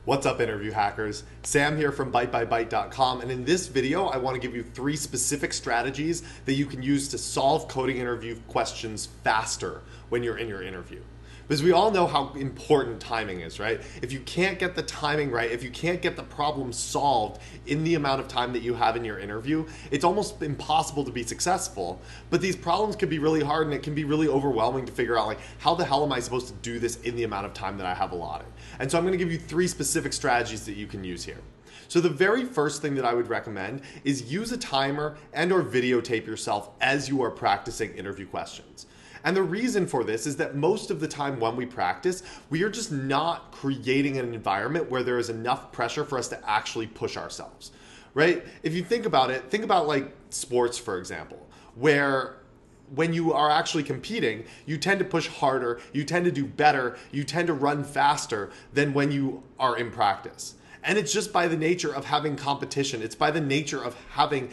What's up, interview hackers? Sam here from bytebybyte.com, and in this video I want to give you 3 specific strategies that you can use to solve coding interview questions faster when you're in your interview. Because we all know how important timing is, right? If you can't get the timing right, if you can't get the problem solved in the amount of time that you have in your interview, it's almost impossible to be successful. But these problems can be really hard, and it can be really overwhelming to figure out, like, how the hell am I supposed to do this in the amount of time that I have allotted? And so I'm gonna give you 3 specific strategies that you can use here. So the very first thing that I would recommend is use a timer and or videotape yourself as you are practicing interview questions. And the reason for this is that most of the time when we practice, we are just not creating an environment where there is enough pressure for us to actually push ourselves, right? If you think about it, think about like sports, for example, where when you are actually competing, you tend to push harder, you tend to do better, you tend to run faster than when you are in practice. And it's just by the nature of having competition. It's by the nature of having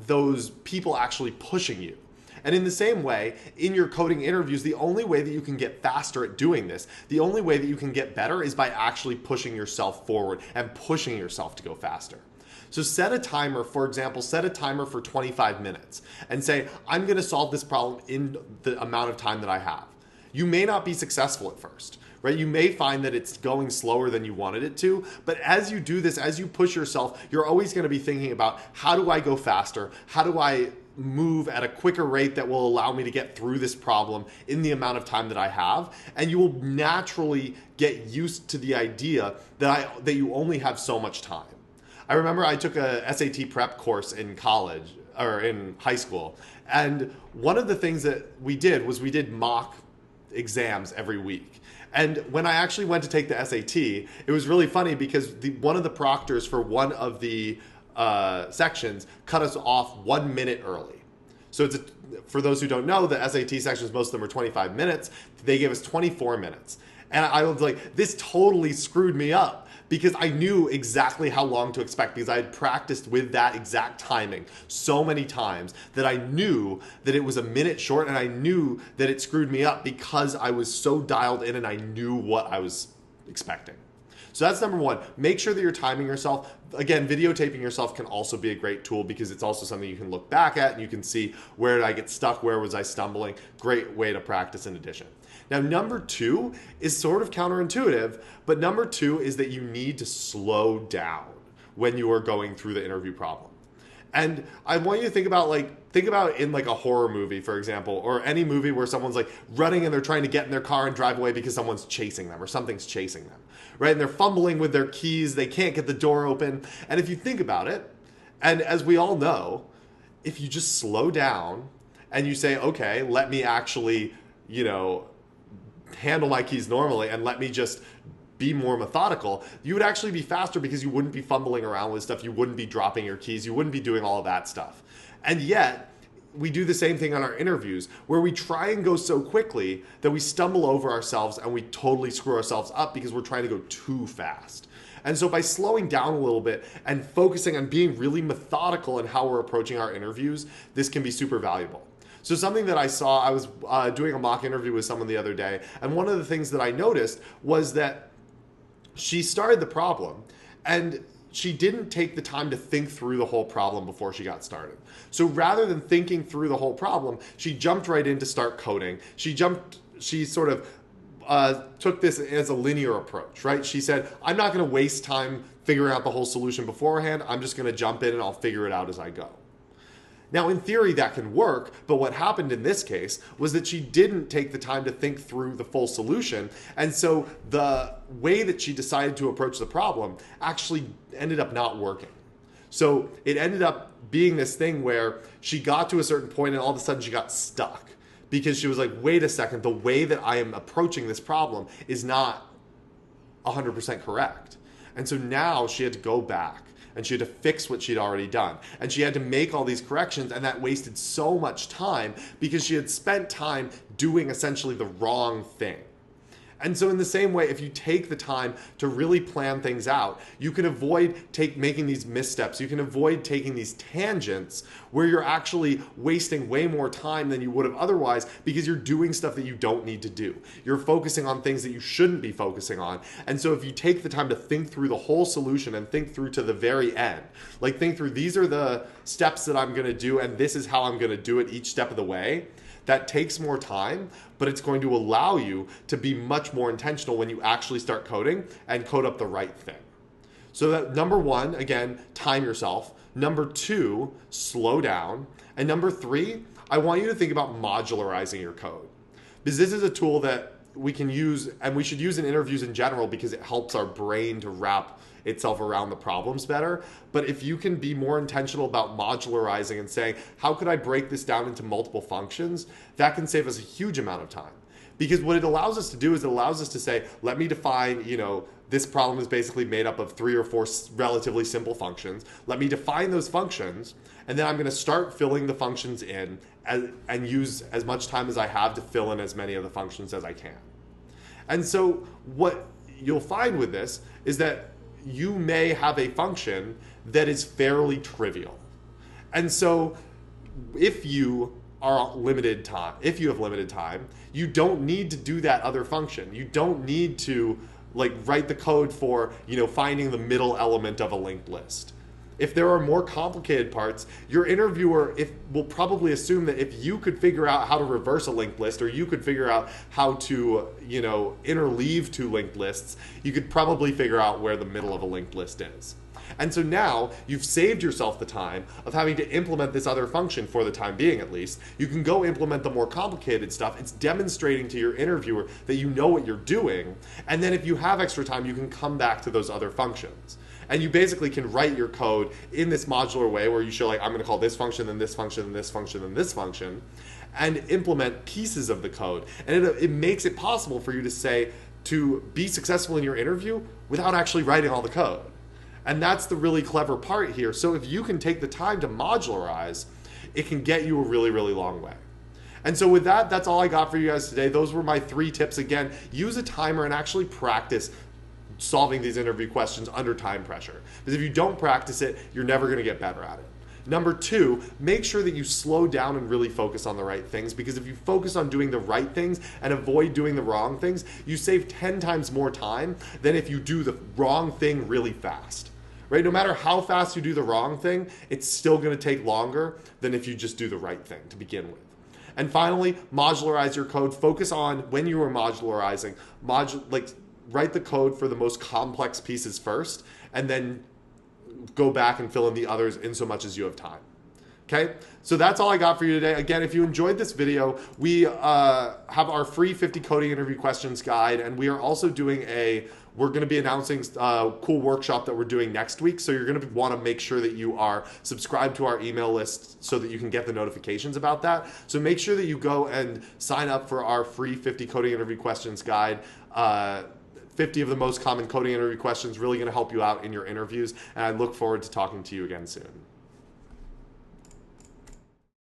those people actually pushing you. And in the same way, in your coding interviews, the only way that you can get faster at doing this, the only way that you can get better is by actually pushing yourself forward and pushing yourself to go faster. So set a timer, for example, set a timer for 25 minutes and say, I'm gonna solve this problem in the amount of time that I have. You may not be successful at first, right? You may find that it's going slower than you wanted it to, but as you do this, as you push yourself, you're always gonna be thinking about, how do I go faster? How do I move at a quicker rate that will allow me to get through this problem in the amount of time that I have? And you will naturally get used to the idea that you only have so much time. I remember I took a SAT prep course in college, or in high school, and one of the things that we did was we did mock exams every week. And when I actually went to take the SAT, it was really funny because one of the proctors for one of the sections cut us off 1 minute early. So for those who don't know, the SAT sections, most of them are 25 minutes. They gave us 24 minutes. And I was like, this totally screwed me up because I knew exactly how long to expect because I had practiced with that exact timing so many times that I knew that it was a minute short, and I knew that it screwed me up because I was so dialed in and I knew what I was expecting. So that's number 1. Make sure that you're timing yourself. Again, videotaping yourself can also be a great tool because it's also something you can look back at and you can see, where did I get stuck? Where was I stumbling? Great way to practice in addition. Now, number 2 is sort of counterintuitive, but number 2 is that you need to slow down when you are going through the interview problem. And I want you to think about in like a horror movie, for example, or any movie where someone's like running and they're trying to get in their car and drive away because someone's chasing them or something's chasing them, right? And they're fumbling with their keys, they can't get the door open. And if you think about it, and as we all know, if you just slow down and you say, okay, let me actually, handle my keys normally and let me just be more methodical, you would actually be faster because you wouldn't be fumbling around with stuff, you wouldn't be dropping your keys, you wouldn't be doing all of that stuff. And yet, we do the same thing on our interviews where we try and go so quickly that we stumble over ourselves and we totally screw ourselves up because we're trying to go too fast. And so by slowing down a little bit and focusing on being really methodical in how we're approaching our interviews, this can be super valuable. So something that I saw, I was doing a mock interview with someone the other day, and one of the things that I noticed was that she started the problem and she didn't take the time to think through the whole problem before she got started. So rather than thinking through the whole problem, she jumped right in to start coding. She sort of took this as a linear approach, right? She said, I'm not gonna waste time figuring out the whole solution beforehand. I'm just gonna jump in and I'll figure it out as I go. Now, in theory, that can work, but what happened in this case was that she didn't take the time to think through the full solution, and so the way that she decided to approach the problem actually ended up not working. So it ended up being this thing where she got to a certain point and all of a sudden she got stuck because she was like, wait a second, the way that I am approaching this problem is not 100% correct. And so now she had to go back and she had to fix what she'd already done. And she had to make all these corrections, and that wasted so much time because she had spent time doing essentially the wrong thing. And so in the same way, if you take the time to really plan things out, you can avoid making these missteps. You can avoid taking these tangents where you're actually wasting way more time than you would have otherwise because you're doing stuff that you don't need to do. You're focusing on things that you shouldn't be focusing on. And so if you take the time to think through the whole solution and think through to the very end, like think through, these are the steps that I'm going to do and this is how I'm going to do it each step of the way. That takes more time, but it's going to allow you to be much more intentional when you actually start coding and code up the right thing. So that number one, again, time yourself. Number two, slow down. And number three, I want you to think about modularizing your code. Because this is a tool that we can use and we should use in interviews in general because it helps our brain to wrap itself around the problems better. But if you can be more intentional about modularizing and saying, how could I break this down into multiple functions? That can save us a huge amount of time. Because what it allows us to do is it allows us to say, let me define, this problem is basically made up of 3 or 4 relatively simple functions. Let me define those functions, and then I'm going to start filling the functions in and use as much time as I have to fill in as many of the functions as I can. And so what you'll find with this is that you may have a function that is fairly trivial. And so if you have limited time, you don't need to do that other function. You don't need to write the code for, finding the middle element of a linked list. If there are more complicated parts, your interviewer will probably assume that if you could figure out how to reverse a linked list, or you could figure out how to, interleave 2 linked lists, you could probably figure out where the middle of a linked list is. And so now you've saved yourself the time of having to implement this other function for the time being, at least. You can go implement the more complicated stuff. It's demonstrating to your interviewer that you know what you're doing. And then if you have extra time, you can come back to those other functions. And you basically can write your code in this modular way where you show I'm going to call this function, then this function, then this function, then this function, and implement pieces of the code. And it makes it possible for you to be successful in your interview without actually writing all the code. And that's the really clever part here. So if you can take the time to modularize, it can get you a really, really long way. And so with that, that's all I got for you guys today. Those were my 3 tips. Again, use a timer and actually practice solving these interview questions under time pressure. Because if you don't practice it, you're never going to get better at it. Number 2, make sure that you slow down and really focus on the right things, because if you focus on doing the right things and avoid doing the wrong things, you save 10 times more time than if you do the wrong thing really fast. Right? No matter how fast you do the wrong thing, it's still going to take longer than if you just do the right thing to begin with. And finally, modularize your code. Focus on, when you are modularizing, write the code for the most complex pieces first, and then go back and fill in the others in so much as you have time. Okay, so that's all I got for you today. Again, if you enjoyed this video, we have our free 50 coding interview questions guide, and we are also doing we're going to be announcing a cool workshop that we're doing next week. So you're going to want to make sure that you are subscribed to our email list so that you can get the notifications about that. So make sure that you go and sign up for our free 50 coding interview questions guide. 50 of the most common coding interview questions, really going to help you out in your interviews. And I look forward to talking to you again soon.